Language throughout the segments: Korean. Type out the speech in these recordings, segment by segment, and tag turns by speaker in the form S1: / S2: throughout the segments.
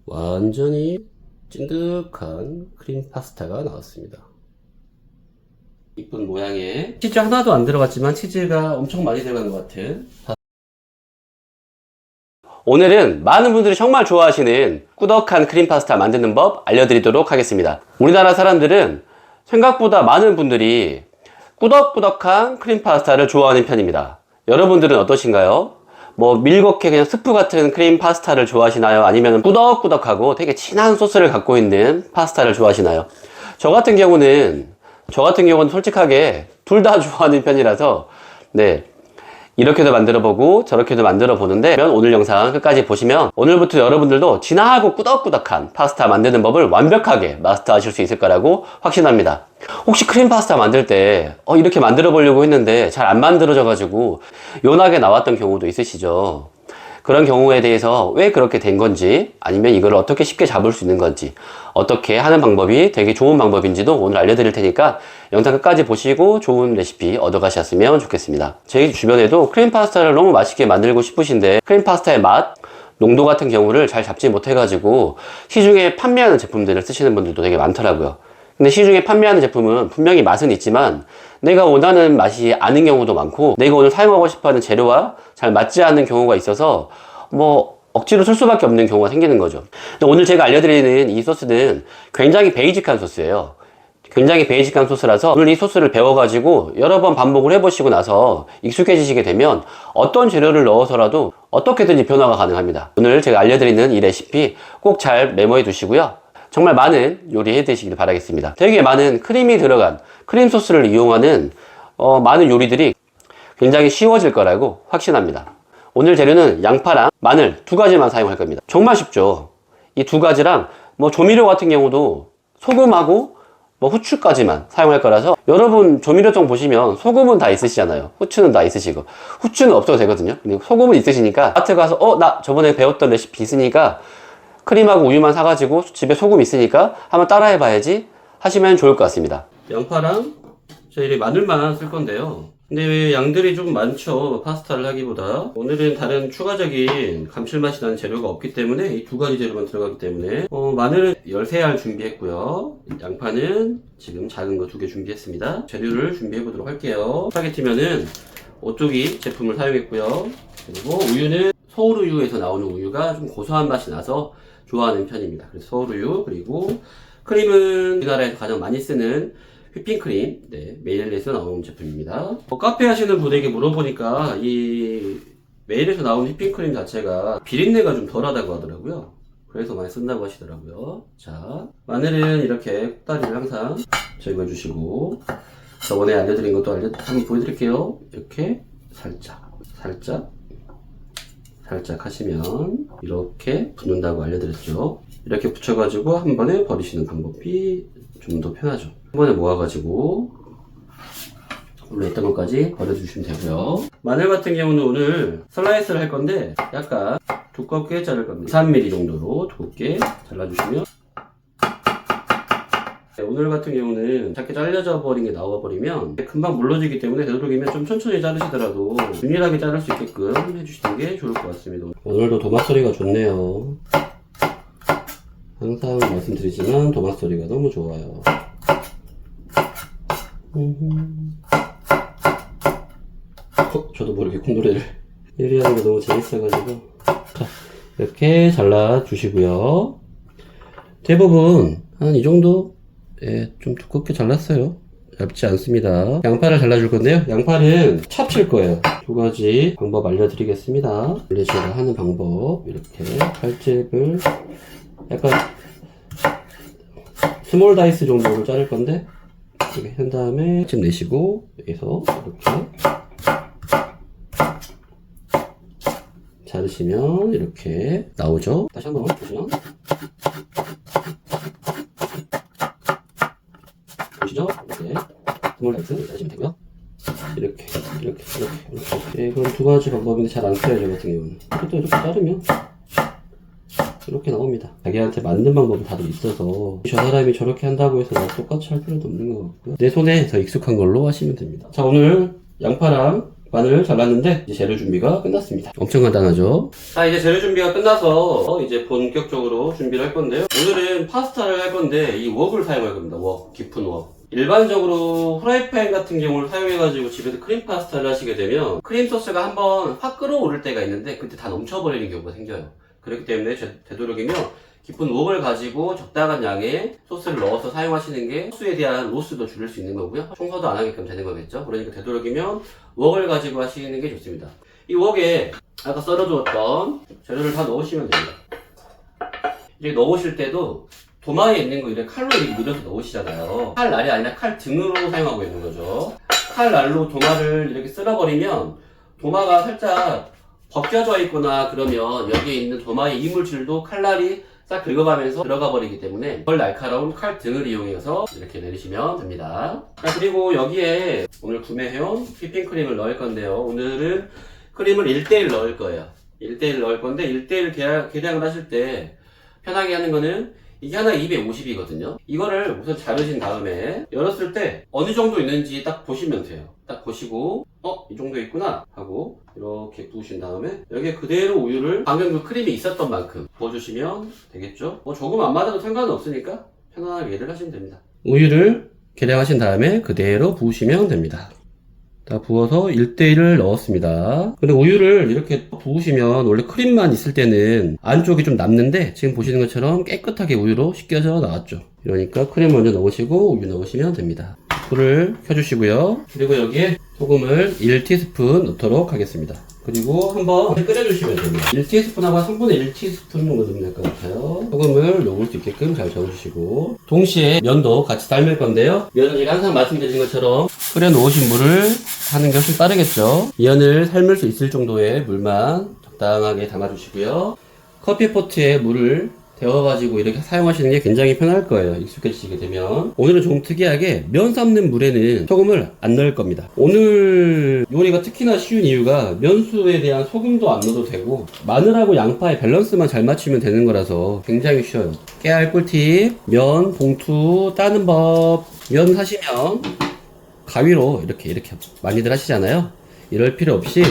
S1: 완전히 찐득한 크림 파스타가 나왔습니다. 이쁜 모양의 치즈 하나도 안 들어갔지만 치즈가 엄청 많이 들어간 것 같은. 오늘은 많은 분들이 정말 좋아하시는 꾸덕한 크림 파스타 만드는 법 알려드리도록 하겠습니다. 우리나라 사람들은 생각보다 많은 분들이 꾸덕꾸덕한 크림 파스타를 좋아하는 편입니다. 여러분들은 어떠신가요? 뭐 밀겁게 그냥 스프 같은 크림 파스타를 좋아하시나요? 아니면 꾸덕꾸덕하고 되게 진한 소스를 갖고 있는 파스타를 좋아하시나요? 저 같은 경우는 솔직하게 둘 다 좋아하는 편이라서 네, 이렇게도 만들어보고 저렇게도 만들어보는데, 오늘 영상 끝까지 보시면 오늘부터 여러분들도 진하고 꾸덕꾸덕한 파스타 만드는 법을 완벽하게 마스터하실 수 있을 거라고 확신합니다. 혹시 크림 파스타 만들 때 이렇게 만들어 보려고 했는데 잘 안 만들어져 가지고 요나게 나왔던 경우도 있으시죠? 그런 경우에 대해서 왜 그렇게 된 건지, 아니면 이걸 어떻게 쉽게 잡을 수 있는 건지, 어떻게 하는 방법이 되게 좋은 방법인지도 오늘 알려드릴 테니까 영상 끝까지 보시고 좋은 레시피 얻어가셨으면 좋겠습니다. 제 주변에도 크림 파스타를 너무 맛있게 만들고 싶으신데 크림 파스타의 맛, 농도 같은 경우를 잘 잡지 못해가지고 시중에 판매하는 제품들을 쓰시는 분들도 되게 많더라고요. 근데 시중에 판매하는 제품은 분명히 맛은 있지만 내가 원하는 맛이 아닌 경우도 많고, 내가 오늘 사용하고 싶어하는 재료와 잘 맞지 않는 경우가 있어서 뭐 억지로 쓸 수밖에 없는 경우가 생기는 거죠. 근데 오늘 제가 알려드리는 이 소스는 굉장히 베이직한 소스예요. 굉장히 베이직한 소스라서 오늘 이 소스를 배워가지고 여러 번 반복을 해보시고 나서 익숙해지시게 되면 어떤 재료를 넣어서라도 어떻게든지 변화가 가능합니다. 오늘 제가 알려드리는 이 레시피 꼭 잘 메모해 두시고요. 정말 많은 요리 해 드시길 바라겠습니다. 되게 많은 크림이 들어간 크림 소스를 이용하는 많은 요리들이 굉장히 쉬워질 거라고 확신합니다. 오늘 재료는 양파랑 마늘 두 가지만 사용할 겁니다. 정말 쉽죠. 이 두 가지랑 뭐 조미료 같은 경우도 소금하고 뭐 후추까지만 사용할 거라서, 여러분 조미료통 보시면 소금은 다 있으시잖아요. 후추는 다 있으시고, 후추는 없어도 되거든요. 근데 소금은 있으시니까 마트 가서 나 저번에 배웠던 레시피 있으니까 크림하고 우유만 사가지고 집에 소금 있으니까 한번 따라 해봐야지 하시면 좋을 것 같습니다. 양파랑 저희 마늘만 쓸 건데요. 근데 왜 양들이 좀 많죠, 파스타를 하기보다. 오늘은 다른 추가적인 감칠맛이 나는 재료가 없기 때문에 이 두 가지 재료만 들어가기 때문에 마늘은 13알 준비했고요. 양파는 지금 작은 거 2개 준비했습니다. 재료를 준비해 보도록 할게요. 스파게티면은 오뚜기 제품을 사용했고요. 그리고 우유는 서울우유에서 나오는 우유가 좀 고소한 맛이 나서 좋아하는 편입니다. 그래서 서울우유, 그리고 크림은 우리나라에서 가장 많이 쓰는 휘핑크림, 네, 메일에서 나오는 제품입니다. 카페 하시는 분에게 물어보니까 이 메일에서 나오는 휘핑크림 자체가 비린내가 좀 덜하다고 하더라고요. 그래서 많이 쓴다고 하시더라고요. 자, 마늘은 이렇게 꼭다리를 항상 제거해 주시고, 저번에 알려드린 것도 한번 보여드릴게요. 이렇게 살짝 하시면 이렇게 붓는다고 알려드렸죠. 이렇게 붙여가지고 한 번에 버리시는 방법이 좀 더 편하죠. 한 번에 모아가지고 원래 있던 것까지 버려주시면 되고요. 마늘 같은 경우는 오늘 슬라이스를 할 건데 약간 두껍게 자를 겁니다. 3mm 정도로 두껍게 잘라주시면, 오늘 같은 경우는 작게 잘려져 버린 게 나와버리면 금방 물러지기 때문에 되도록이면 좀 천천히 자르시더라도 균일하게 자를 수 있게끔 해주시는 게 좋을 것 같습니다. 오늘도 도맛 소리가 좋네요. 항상 말씀드리지만 도맛 소리가 너무 좋아요. 저도 모르게 콩노래를 요리하는 게 너무 재밌어가지고. 자, 이렇게 잘라주시고요. 대부분 한 이 정도, 좀 두껍게 잘랐어요. 얇지 않습니다. 양파를 잘라줄 건데요. 양파는 찹칠 거예요. 두 가지 방법 알려드리겠습니다. 원래 제가 하는 방법, 이렇게 칼집을 약간 스몰 다이스 정도로 자를 건데, 이렇게 한 다음에 집 내시고 여기서 이렇게 자르시면 이렇게 나오죠. 다시 한번 보시면 보시죠. 이렇게 스몰 다이스 자르시면 되고요. 이렇게 그런 두 가지 방법인데 잘 안 써요, 저 같은 경우는. 또 이렇게 자르면 이렇게 나옵니다. 자기한테 맞는 방법이 다들 있어서 저 사람이 저렇게 한다고 해서 나도 똑같이 할 필요도 없는 것 같고요. 내 손에 더 익숙한 걸로 하시면 됩니다. 자, 오늘 양파랑 반을 잘랐는데 이제 재료 준비가 끝났습니다. 엄청 간단하죠? 자, 이제 재료 준비가 끝나서 이제 본격적으로 준비를 할 건데요. 오늘은 파스타를 할 건데 이 웍을 사용할 겁니다. 웍, 깊은 웍. 일반적으로 프라이팬 같은 경우를 사용해가지고 집에서 크림 파스타를 하시게 되면 크림 소스가 한번 확 끓어오를 때가 있는데 그때 다 넘쳐버리는 경우가 생겨요. 그렇기 때문에 되도록이면 깊은 웍을 가지고 적당한 양의 소스를 넣어서 사용하시는 게 소스에 대한 로스도 줄일 수 있는 거고요. 청소도 안 하게끔 되는 거겠죠. 그러니까 되도록이면 웍을 가지고 하시는 게 좋습니다. 이 웍에 아까 썰어두었던 재료를 다 넣으시면 됩니다. 이렇게 넣으실 때도 도마에 있는 거 이렇게 칼로 이렇게 밀어서 넣으시잖아요. 칼날이 아니라 칼 등으로 사용하고 있는 거죠. 칼날로 도마를 이렇게 쓸어버리면 도마가 살짝 벗겨져 있거나 그러면 여기에 있는 도마의 이물질도 칼날이 싹 긁어가면서 들어가 버리기 때문에 덜 날카로운 칼 등을 이용해서 이렇게 내리시면 됩니다. 자, 그리고 여기에 오늘 구매해온 휘핑크림을 넣을 건데요. 오늘은 크림을 1대1 넣을 거예요. 1대1 넣을 건데 1대1 계량을 하실 때 편하게 하는 거는 이게 하나 250이거든요. 이거를 우선 자르신 다음에 열었을 때 어느 정도 있는지 딱 보시면 돼요. 딱 보시고 이 정도 있구나 하고 이렇게 부으신 다음에 여기에 그대로 우유를 방금 그 크림이 있었던 만큼 부어주시면 되겠죠. 조금 안 맞아도 상관은 없으니까 편안하게 이해를 하시면 됩니다. 우유를 계량하신 다음에 그대로 부으시면 됩니다. 다 부어서 1대1을 넣었습니다. 근데 우유를 이렇게 부으시면 원래 크림만 있을 때는 안쪽이 좀 남는데 지금 보시는 것처럼 깨끗하게 우유로 씻겨져 나왔죠. 이러니까 크림 먼저 넣으시고 우유 넣으시면 됩니다. 불을 켜주시고요. 그리고 여기에 소금을 1티스푼 넣도록 하겠습니다. 그리고 한번 끓여주시면 됩니다. 1티스푼하고 3분의 1티스푼 정도 넣으면 될 것 같아요. 소금을 녹을 수 있게끔 잘 저어주시고 동시에 면도 같이 삶을 건데요. 면은 제가 항상 말씀드린 것처럼 끓여 놓으신 물을 하는 게 훨씬 빠르겠죠. 면을 삶을 수 있을 정도의 물만 적당하게 담아주시고요. 커피포트에 물을 데워가지고 이렇게 사용하시는 게 굉장히 편할 거예요. 익숙해지시게 되면. 오늘은 조금 특이하게 면 삶는 물에는 소금을 안 넣을 겁니다. 오늘 요리가 특히나 쉬운 이유가 면수에 대한 소금도 안 넣어도 되고 마늘하고 양파의 밸런스만 잘 맞추면 되는 거라서 굉장히 쉬워요. 깨알 꿀팁, 면 봉투 따는 법. 면 사시면 가위로 이렇게 많이들 하시잖아요. 이럴 필요 없이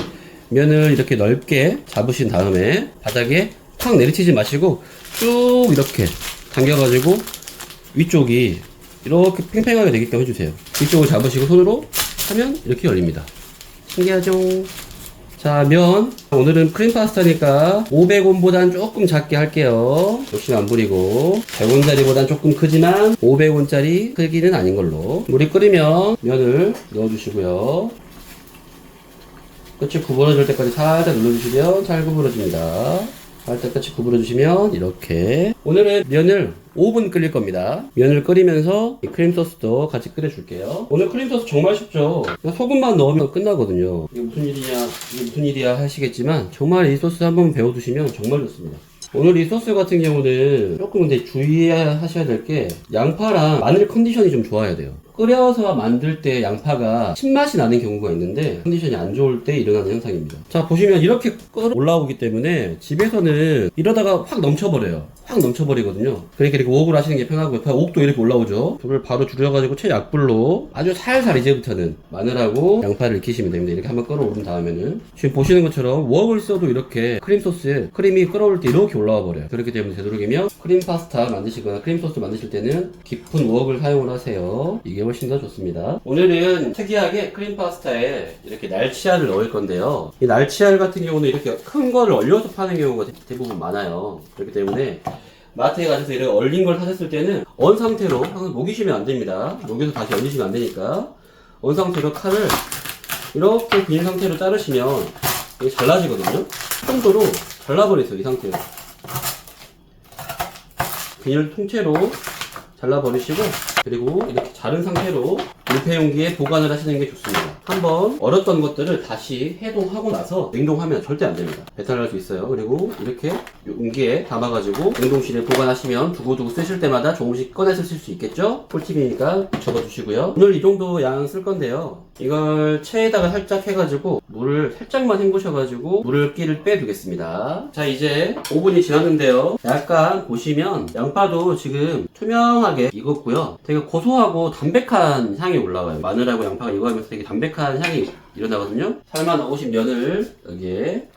S1: 면을 이렇게 넓게 잡으신 다음에 바닥에 팍 내리치지 마시고 쭉 이렇게 당겨가지고 위쪽이 이렇게 팽팽하게 되게끔 해주세요. 위쪽을 잡으시고 손으로 하면 이렇게 열립니다. 신기하죠? 자, 면 오늘은 크림 파스타니까 500원보단 조금 작게 할게요. 욕심 안 부리고 100원짜리보단 조금 크지만 500원짜리 크기는 아닌 걸로. 물이 끓이면 면을 넣어주시고요. 끝이 구부러질 때까지 살짝 눌러주시면 잘 구부러집니다. 살짝 끝이 구부러주시면 이렇게. 오늘은 면을 5분 끓일 겁니다. 면을 끓이면서 이 크림 소스도 같이 끓여줄게요. 오늘 크림 소스 정말 쉽죠. 그냥 소금만 넣으면 끝나거든요. 이게 무슨 일이야 하시겠지만 정말 이 소스 한번 배워두시면 정말 좋습니다. 오늘 이 소스 같은 경우는 조금 근데 주의하셔야 될 게 양파랑 마늘 컨디션이 좀 좋아야 돼요. 끓여서 만들 때 양파가 신맛이 나는 경우가 있는데 컨디션이 안 좋을 때 일어나는 현상입니다. 자, 보시면 이렇게 올라오기 때문에 집에서는 이러다가 확 넘쳐버려요. 확 넘쳐버리거든요. 그러니까 이렇게 웍으로 하시는 게 편하고요. 웍도 이렇게 올라오죠. 불을 바로 줄여가지고 최약불로 아주 살살 이제부터는 마늘하고 양파를 익히시면 됩니다. 이렇게 한번 끓어오른 다음에는 지금 보시는 것처럼 웍을 써도 이렇게 크림 소스에 크림이 끓어올 때 이렇게 올라와 버려요. 그렇기 때문에 되도록이면 크림 파스타 만드시거나 크림 소스 만드실 때는 깊은 웍을 사용을 하세요. 이게 훨씬 더 좋습니다. 오늘은 특이하게 크림 파스타에 이렇게 날치알을 넣을 건데요. 이 날치알 같은 경우는 이렇게 큰 거를 얼려서 파는 경우가 대부분 많아요. 그렇기 때문에 마트에 가셔서 이렇게 얼린 걸 사셨을 때는 언 상태로 항상 녹이시면 안 됩니다. 녹여서 다시 얼리시면 안 되니까 언 상태로 칼을 이렇게 빈 상태로 자르시면 이게 잘라지거든요. 정도로 잘라버리세요. 이 상태로 비닐 통째로 잘라버리시고 그리고 이렇게 자른 상태로 밀폐 용기에 보관을 하시는 게 좋습니다. 한번 얼었던 것들을 다시 해동하고 나서 냉동하면 절대 안 됩니다. 배탈날 수 있어요. 그리고 이렇게 용기에 담아가지고 냉동실에 보관하시면 두고두고 쓰실 때마다 조금씩 꺼내서 쓸 수 있겠죠? 꿀팁이니까 적어주시고요. 오늘 이 정도 양 쓸 건데요. 이걸 체에다가 살짝 해가지고 물을 살짝만 헹구셔가지고 물기를 빼두겠습니다. 자, 이제 5분이 지났는데요. 약간 보시면 양파도 지금 투명하게 익었고요. 되게 고소하고 담백한 향이 올라와요. 마늘하고 양파가 익어가면서 되게 담백한 향이 일어나거든요. 삶아 놓으신 면을 여기에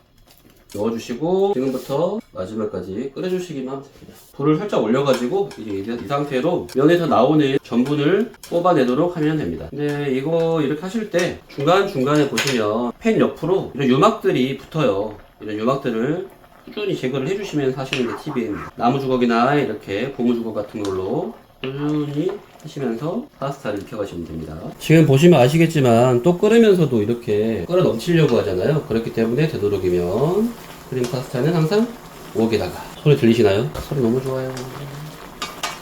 S1: 넣어주시고 지금부터 마지막까지 끓여주시기만 하면 됩니다. 불을 살짝 올려가지고 이제 이 상태로 면에서 나오는 전분을 뽑아내도록 하면 됩니다. 근데 이거 이렇게 하실 때 중간중간에 보시면 팬 옆으로 이런 유막들이 붙어요. 이런 유막들을 꾸준히 제거를 해주시면 하시는 게 팁입니다. 나무 주걱이나 이렇게 고무 주걱 같은 걸로 꾸준히 하시면서 파스타를 익혀가시면 됩니다. 지금 보시면 아시겠지만 또 끓으면서도 이렇게 끓어 넘치려고 하잖아요. 그렇기 때문에 되도록이면 크림 파스타는 항상 웍에다가, 소리 들리시나요? 소리 너무 좋아요.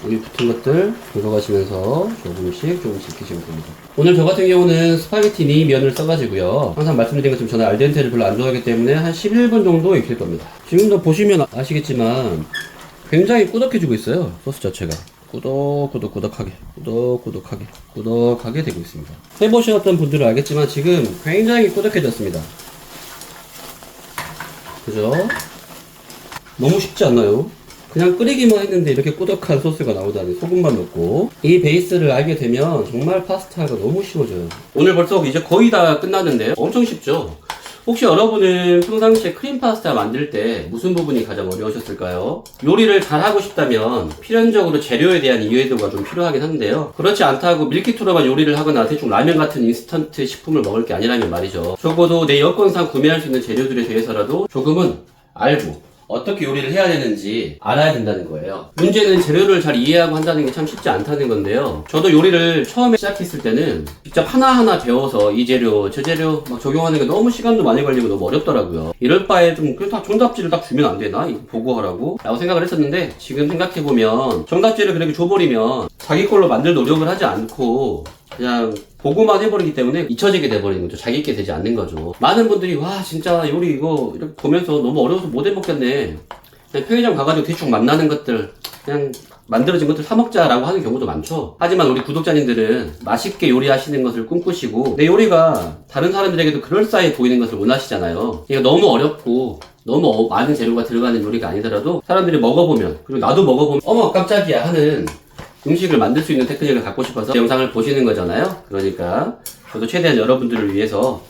S1: 여기 붙은 것들 들어가시면서 조금씩 익히시면 됩니다. 오늘 저 같은 경우는 스파게티니 면을 써가지고요. 항상 말씀드린 것처럼 저는 알덴테를 별로 안 좋아하기 때문에 한 11분 정도 익힐 겁니다. 지금도 보시면 아시겠지만 굉장히 꾸덕해지고 있어요. 소스 자체가 꾸덕꾸덕하게 되고 있습니다. 해보셨던 분들은 알겠지만 지금 굉장히 꾸덕해졌습니다. 그죠? 너무 쉽지 않나요? 그냥 끓이기만 했는데 이렇게 꾸덕한 소스가 나오다니. 소금만 넣고 이 베이스를 알게 되면 정말 파스타가 너무 쉬워져요. 오늘 벌써 이제 거의 다 끝났는데요. 엄청 쉽죠? 혹시 여러분은 평상시에 크림 파스타 만들 때 무슨 부분이 가장 어려우셨을까요? 요리를 잘 하고 싶다면 필연적으로 재료에 대한 이해도가 좀 필요하긴 한데요. 그렇지 않다고 밀키트로만 요리를 하거나 대충 라면 같은 인스턴트 식품을 먹을 게 아니라면 말이죠. 적어도 내 여건상 구매할 수 있는 재료들에 대해서라도 조금은 알고 어떻게 요리를 해야 되는지 알아야 된다는 거예요. 문제는 재료를 잘 이해하고 한다는 게 참 쉽지 않다는 건데요. 저도 요리를 처음에 시작했을 때는 직접 하나하나 배워서 이 재료, 저 재료 막 적용하는 게 너무 시간도 많이 걸리고 너무 어렵더라고요. 이럴 바에 좀 그냥 다 정답지를 딱 주면 안 되나? 이거 보고 하라고? 라고 생각을 했었는데 지금 생각해보면 정답지를 그렇게 줘버리면 자기 걸로 만들 노력을 하지 않고 그냥 보고만 해버리기 때문에 잊혀지게 돼버리는 거죠. 자기 게 되지 않는 거죠. 많은 분들이 와 진짜 요리 이거 이렇게 보면서 너무 어려워서 못 해먹겠네. 그냥 편의점 가가지고 대충 만나는 것들 그냥 만들어진 것들 사 먹자라고 하는 경우도 많죠. 하지만 우리 구독자님들은 맛있게 요리하시는 것을 꿈꾸시고 내 요리가 다른 사람들에게도 그럴싸해 보이는 것을 원하시잖아요. 이게 너무 어렵고 너무 많은 재료가 들어가는 요리가 아니더라도 사람들이 먹어보면, 그리고 나도 먹어보면 어머 깜짝이야 하는 음식을 만들 수 있는 테크닉을 갖고 싶어서 영상을 보시는 거잖아요. 그러니까 저도 최대한 여러분들을 위해서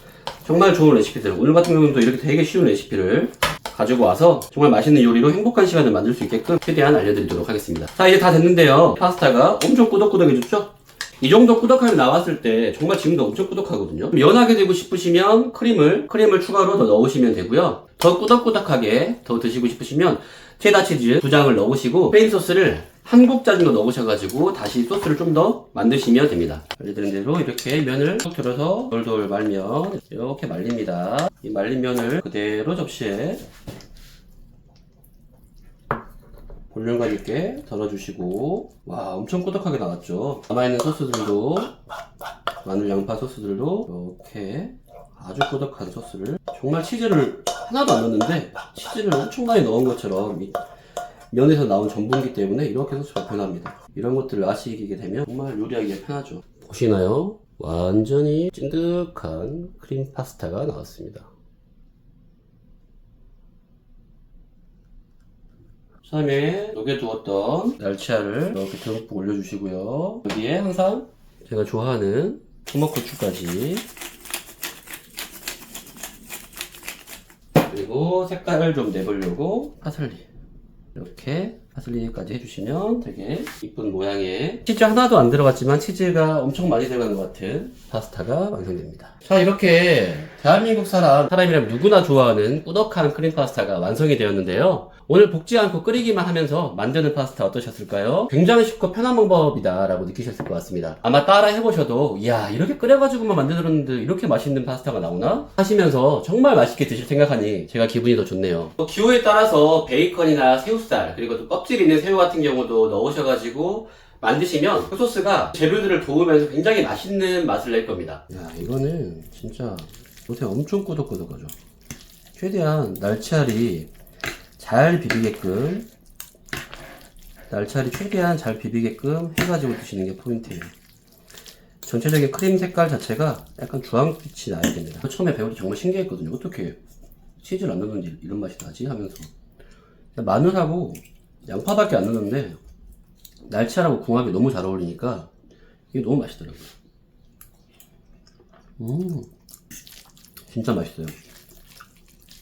S1: 정말 좋은 레시피들, 오늘 같은 경우는 이렇게 되게 쉬운 레시피를 가지고 와서 정말 맛있는 요리로 행복한 시간을 만들 수 있게끔 최대한 알려드리도록 하겠습니다. 자, 이제 다 됐는데요. 파스타가 엄청 꾸덕꾸덕해졌죠? 이 정도 꾸덕하게 나왔을 때 정말 지금도 엄청 꾸덕하거든요. 연하게 되고 싶으시면 크림을 추가로 더 넣으시면 되고요. 더 꾸덕꾸덕하게 더 드시고 싶으시면 체다 치즈 2장을 넣으시고 스페인 소스를 한 국자 정도 넣으셔가지고 다시 소스를 좀 더 만드시면 됩니다. 알려드린 대로 이렇게 면을 쭉 들어서 돌돌 말면 이렇게 말립니다. 이 말린 면을 그대로 접시에 볼륨감 있게 덜어주시고, 와 엄청 꾸덕하게 나왔죠. 남아있는 소스들도, 마늘 양파 소스들도 이렇게 아주 꾸덕한 소스를, 정말 치즈를 하나도 안 넣었는데 치즈를 엄청 많이 넣은 것처럼 이 면에서 나온 전분기 때문에 이렇게 소스가 변합니다. 이런 것들을 아시게 되면 정말 요리하기가 편하죠. 보시나요? 완전히 찐득한 크림 파스타가 나왔습니다. 그 다음에 녹여두었던 날치알을 이렇게 듬뿍 올려주시고요. 여기에 항상 제가 좋아하는 토마토추까지, 그리고 색깔을 좀 내보려고 파슬리, 이렇게 파슬리까지 해주시면 되게 이쁜 모양의, 치즈 하나도 안 들어갔지만 치즈가 엄청 많이 들어간 것 같은 파스타가 완성됩니다. 자, 이렇게 대한민국 사람이라면 누구나 좋아하는 꾸덕한 크림 파스타가 완성이 되었는데요. 오늘 볶지 않고 끓이기만 하면서 만드는 파스타 어떠셨을까요? 굉장히 쉽고 편한 방법이다 라고 느끼셨을 것 같습니다. 아마 따라 해보셔도 이야 이렇게 끓여가지고만 만들었는데 이렇게 맛있는 파스타가 나오나? 하시면서 정말 맛있게 드실 생각하니 제가 기분이 더 좋네요. 기호에 따라서 베이컨이나 새우살, 그리고 또 껍질 있는 새우 같은 경우도 넣으셔가지고 만드시면 그 소스가 재료들을 도우면서 굉장히 맛있는 맛을 낼 겁니다. 야, 이거는 진짜 요새 엄청 꾸덕꾸덕하죠. 최대한 날치알이 잘 비비게끔, 날치알이 최대한 잘 비비게끔 해가지고 드시는 게 포인트예요. 전체적인 크림 색깔 자체가 약간 주황빛이 나야 됩니다. 처음에 배울 때 정말 신기했거든요. 어떻게 치즈를 안 넣는지 이런 맛이 나지 하면서. 마늘하고 양파밖에 안 넣는데 날치알하고 궁합이 너무 잘 어울리니까 이게 너무 맛있더라고요. 진짜 맛있어요.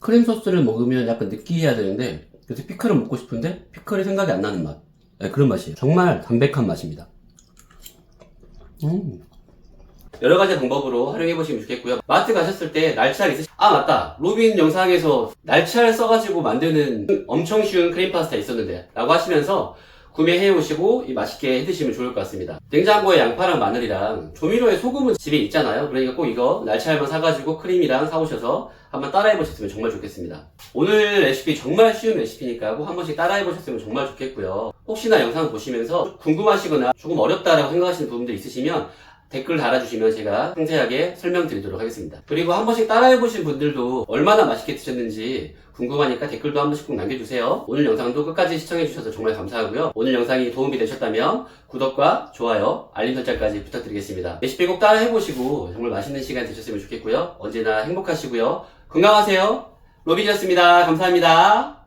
S1: 크림 소스를 먹으면 약간 느끼해야 되는데, 그래서 피클을 먹고 싶은데 피클이 생각이 안 나는 맛. 네, 그런 맛이에요. 정말 담백한 맛입니다. 여러 가지 방법으로 활용해 보시면 좋겠고요. 마트 가셨을 때 날치알 아 맞다, 로빈 영상에서 날치알 써가지고 만드는 엄청 쉬운 크림 파스타 있었는데 라고 하시면서 구매해 오시고 맛있게 해 드시면 좋을 것 같습니다. 냉장고에 양파랑 마늘이랑 조미료에 소금은 집에 있잖아요. 그러니까 꼭 이거 날치알만 사가지고 크림이랑 사오셔서 한번 따라해 보셨으면 정말 좋겠습니다. 오늘 레시피 정말 쉬운 레시피니까 꼭 한 번씩 따라해 보셨으면 정말 좋겠고요. 혹시나 영상 보시면서 궁금하시거나 조금 어렵다라고 생각하시는 부분들 있으시면 댓글 달아주시면 제가 상세하게 설명드리도록 하겠습니다. 그리고 한 번씩 따라해보신 분들도 얼마나 맛있게 드셨는지 궁금하니까 댓글도 한 번씩 꼭 남겨주세요. 오늘 영상도 끝까지 시청해주셔서 정말 감사하고요. 오늘 영상이 도움이 되셨다면 구독과 좋아요, 알림 설정까지 부탁드리겠습니다. 레시피 꼭 따라해보시고 정말 맛있는 시간 되셨으면 좋겠고요. 언제나 행복하시고요. 건강하세요. 로빈이었습니다. 감사합니다.